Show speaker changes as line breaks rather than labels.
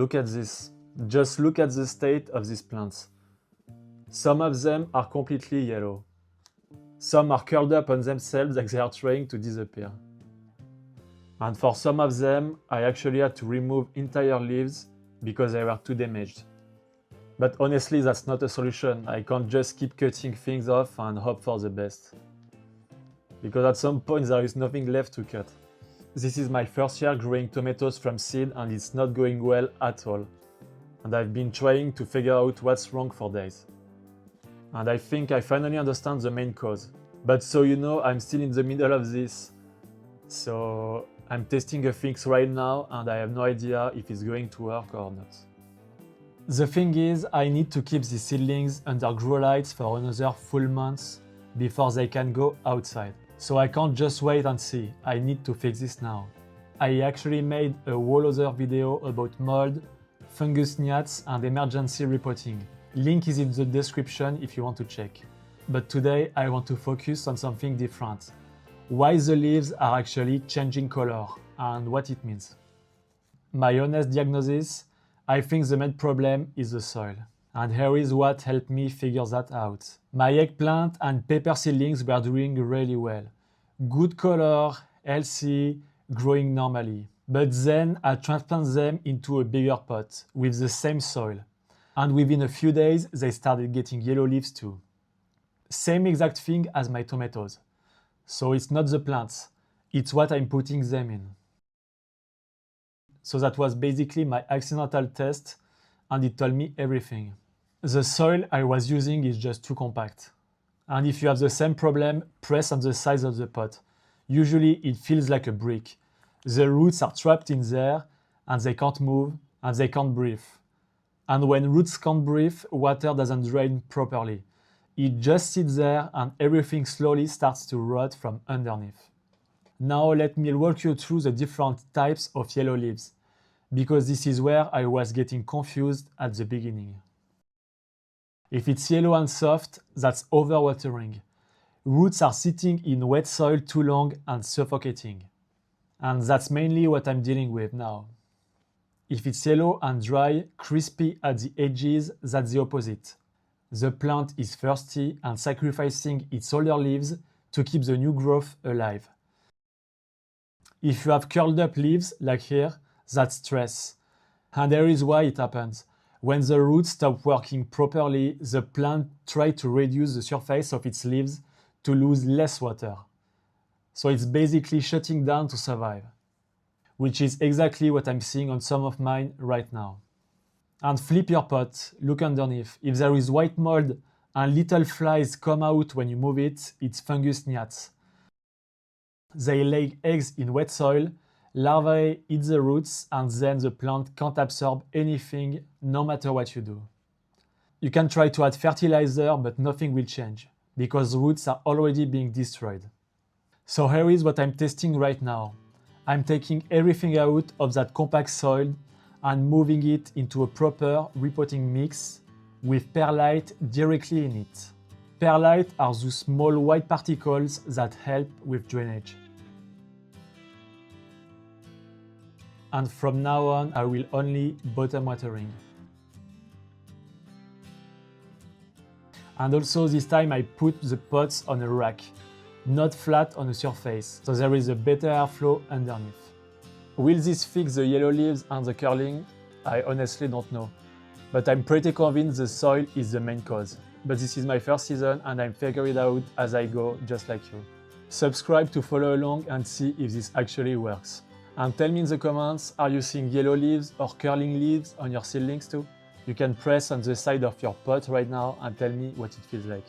Look at this. Just look at the state of these plants. Some of them are completely yellow. Some are curled up on themselves like they are trying to disappear. And for some of them, I actually had to remove entire leaves because they were too damaged. But honestly, that's not a solution. I can't just keep cutting things off and hope for the best. Because at some point there is nothing left to cut. This is my first year growing tomatoes from seed and it's not going well at all. And I've been trying to figure out what's wrong for days. And I think I finally understand the main cause. But so you know, I'm still in the middle of this. So I'm testing a fix right now and I have no idea if it's going to work or not. The thing is, I need to keep the seedlings under grow lights for another full month before they can go outside. So I can't just wait and see, I need to fix this now. I actually made a whole other video about mold, fungus gnats and emergency repotting. Link is in the description if you want to check. But today I want to focus on something different. Why the leaves are actually changing color and what it means. My honest diagnosis, I think the main problem is the soil. And here is what helped me figure that out. My eggplant and pepper seedlings were doing really well. Good color, healthy, growing normally. But then I transplanted them into a bigger pot with the same soil. And within a few days, they started getting yellow leaves too. Same exact thing as my tomatoes. So it's not the plants, it's what I'm putting them in. So that was basically my accidental test and it told me everything. The soil I was using is just too compact. And if you have the same problem, press on the sides of the pot. Usually it feels like a brick. The roots are trapped in there and they can't move and they can't breathe. And when roots can't breathe, water doesn't drain properly. It just sits there and everything slowly starts to rot from underneath. Now let me walk you through the different types of yellow leaves, because this is where I was getting confused at the beginning. If it's yellow and soft, that's overwatering. Roots are sitting in wet soil too long and suffocating. And that's mainly what I'm dealing with now. If it's yellow and dry, crispy at the edges, that's the opposite. The plant is thirsty and sacrificing its older leaves to keep the new growth alive. If you have curled up leaves, like here, that's stress. And here is why it happens. When the roots stop working properly, the plant tries to reduce the surface of its leaves to lose less water. So it's basically shutting down to survive, which is exactly what I'm seeing on some of mine right now. And flip your pot, look underneath. If there is white mold and little flies come out when you move it, it's fungus gnats. They lay eggs in wet soil, larvae eat the roots, and then the plant can't absorb anything no matter what you do. You can try to add fertilizer, but nothing will change, because roots are already being destroyed. So here is what I'm testing right now. I'm taking everything out of that compact soil and moving it into a proper repotting mix with perlite directly in it. Perlite are those small white particles that help with drainage. And from now on, I will only bottom watering. And also this time I put the pots on a rack, not flat on a surface, so there is a better airflow underneath. Will this fix the yellow leaves and the curling? I honestly don't know, but I'm pretty convinced the soil is the main cause. But this is my first season and I'm figuring it out as I go, just like you. Subscribe to follow along and see if this actually works. And tell me in the comments, are you seeing yellow leaves or curling leaves on your seedlings too? You can press on the side of your pot right now and tell me what it feels like.